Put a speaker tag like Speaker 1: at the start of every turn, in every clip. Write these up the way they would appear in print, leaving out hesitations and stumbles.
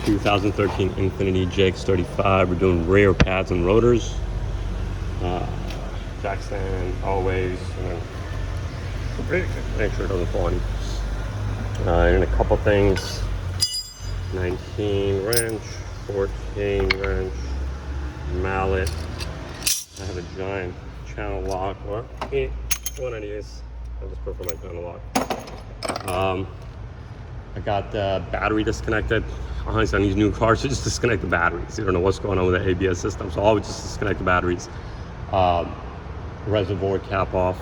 Speaker 1: 2013 Infiniti JX 35. We're doing rear pads and rotors. Jack stand always, and then make sure it doesn't fall any. And a couple things: 19 wrench, 14 wrench, mallet. I have a giant channel lock. Well, one of these. I just prefer my channel lock. I got the battery disconnected. Honestly, on these new cars, you just disconnect the batteries. You don't know what's going on with the ABS system, so always just disconnect the batteries. Reservoir cap off.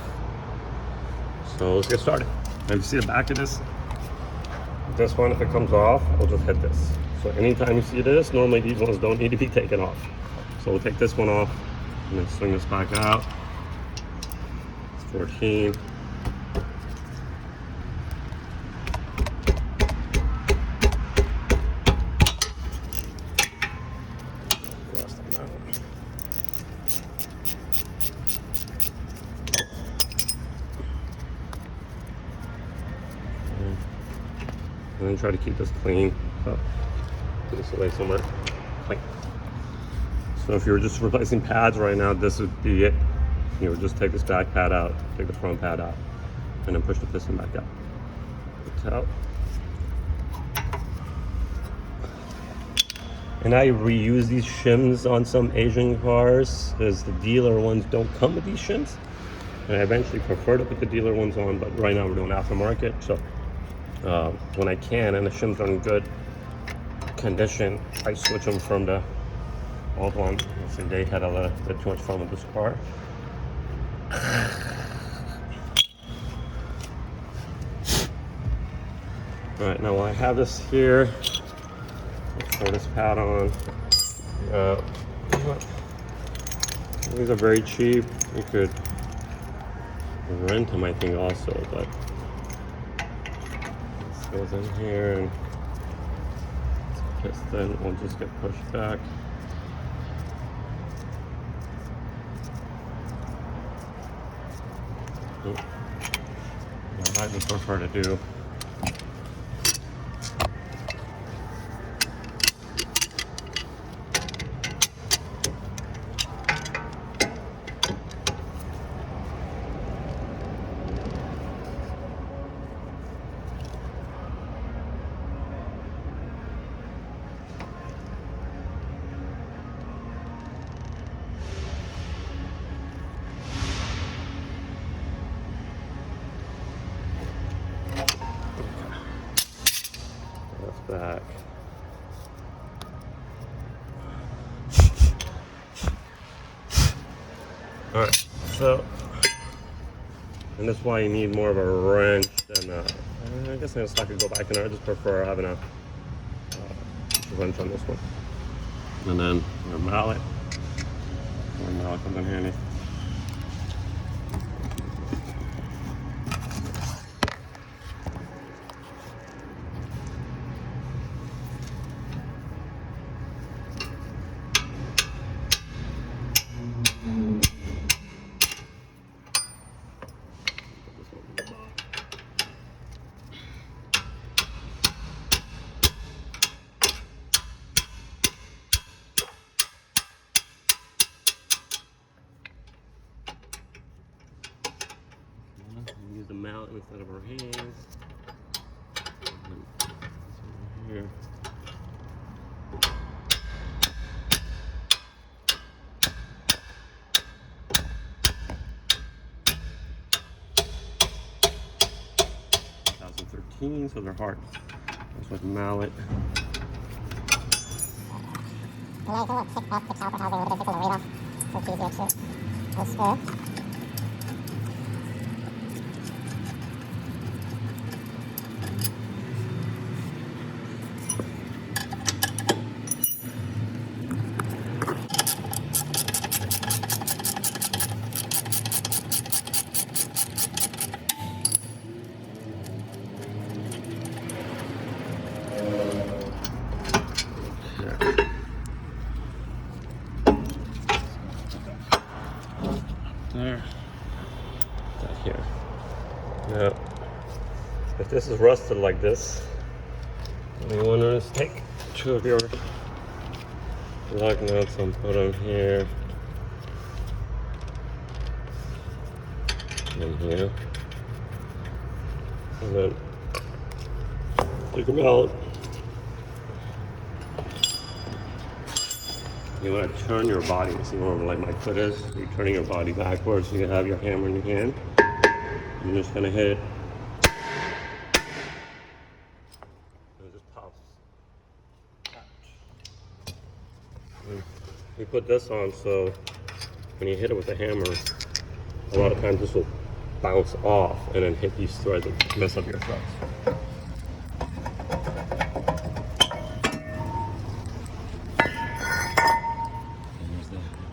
Speaker 1: So let's get started. Now you see the back of this one, if it comes off, we'll just hit this. So anytime you see this, normally these ones don't need to be taken off. So we'll take this one off and then swing this back out. It's 14. And then try to keep this clean. So put this away somewhere. Clean. So if you were just replacing pads right now, this would be it. You would just take this back pad out, take the front pad out, and then push the piston back out. It's out. And I reuse these shims on some Asian cars because the dealer ones don't come with these shims. And I eventually prefer to put the dealer ones on, but right now we're doing aftermarket. So when I can and the shims are in good condition, I switch them from the old one. So they had a little bit too much fun with this car. All right, now while I have this here, let's throw this pad on. These are very cheap. You could rent them, I think, also, but this goes in here and this piston will just get pushed back. I just prefer to do back. All right, so, and that's why you need more of a wrench than I guess I could go back in there. I just prefer having a wrench on this one. And then your mallet. Your mallet comes in handy. Use the mallet instead of our hands. Here. So they're hard. That's with mallet.
Speaker 2: And then I can kick off the caliper housing a little bit, taking the weight off, so it's easier to unscrew.
Speaker 1: There. That here. Now, if this is rusted like this, What you want to do is take two of your lug nuts and put them here and here, and then take them out. You want to turn your body. See where like my foot is? You're turning your body backwards. You have your hammer in your hand. You're just gonna hit it. And it just pops. We put this on so when you hit it with the hammer, a lot of times this will bounce off and then hit these threads and mess up your threads.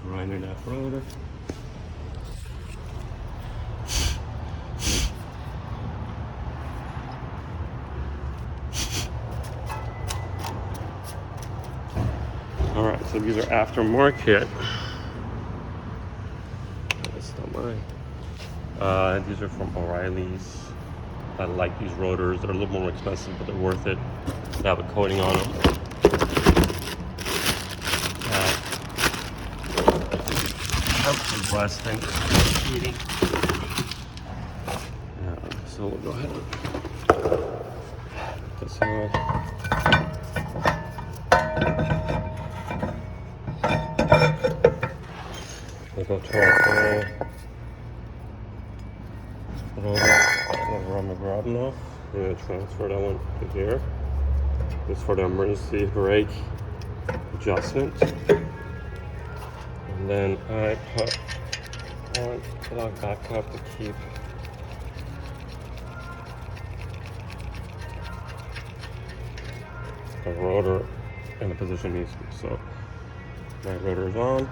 Speaker 1: Grinder that rotor. All right, so these are aftermarket. That's not mine. These are from O'Reilly's. I like these rotors. They're a little more expensive, but they're worth it. They have a coating on them. Resting. So we'll go ahead and put this on. We'll go to our rubber grabbing off. I'm going to transfer that one to here. This is for the emergency brake adjustment. And then I put one plug back up to keep the rotor in the position it needs to be. So my rotor is on.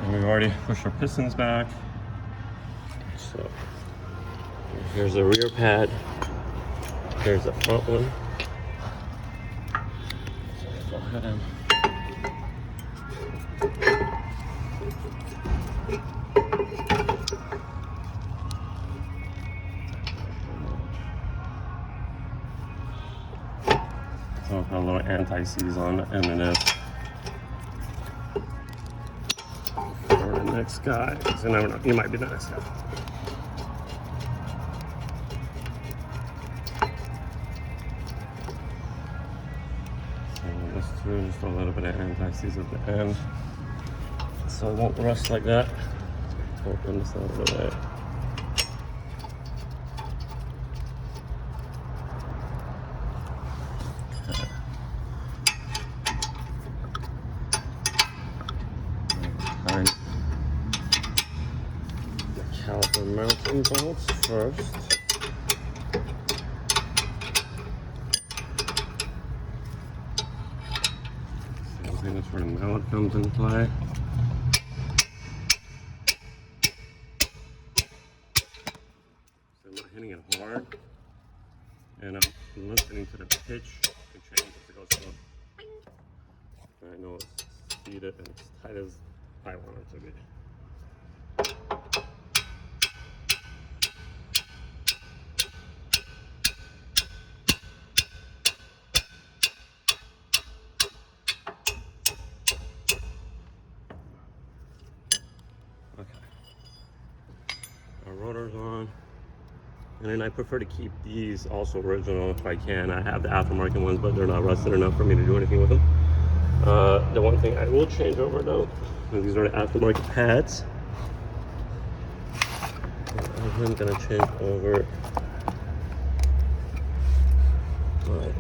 Speaker 1: And we've already pushed our pistons back. So here's the rear pad. Here's the front one. So go ahead and so I've got a little anti-seize on the end of this. For the next guy, because you never know, you might be the next guy. So just through just a little bit of anti-seize at the end, so it won't rust like that. Open this out of the way. The caliper mounting bolts first. So I think that's where the mallet comes into play. So I'm not hitting it hard, and I'm listening to the pitch to change as it goes slow. I know it's seated and it's tight as I want it to be. Okay. Our rotor's on. And then I prefer to keep these also original if I can. I have the aftermarket ones, but they're not rusted enough for me to do anything with them. The one thing I will change over though, these are the aftermarket pads. I'm gonna change over my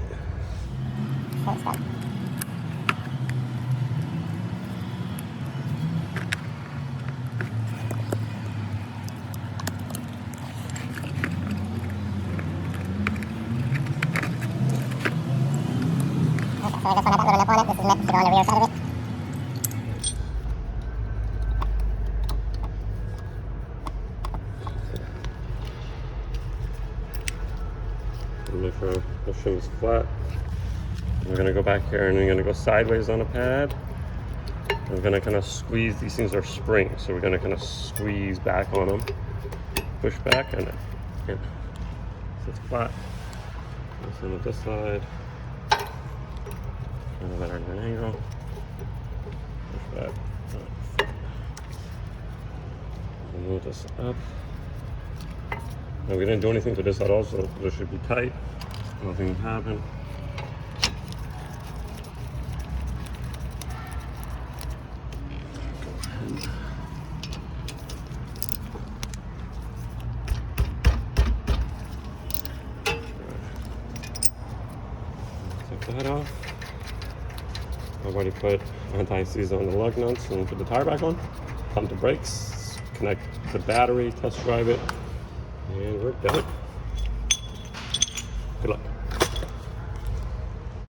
Speaker 2: So I just want to have that little nip on it. This is nip to go on the rear side of it.
Speaker 1: Make sure the shim is flat. We're gonna go back here and we're gonna go sideways on the pad. We're gonna kind of squeeze. These things are springs, so we're gonna kind of squeeze back on them, push back, and then so it's flat. Same with this side. And a better angle. Push that. Move this up. Now we didn't do anything to this at all, so this should be tight. Nothing happened. Take that off. I've already put anti-seize on the lug nuts and put the tire back on. Pump the brakes, connect the battery, test drive it, and we're done.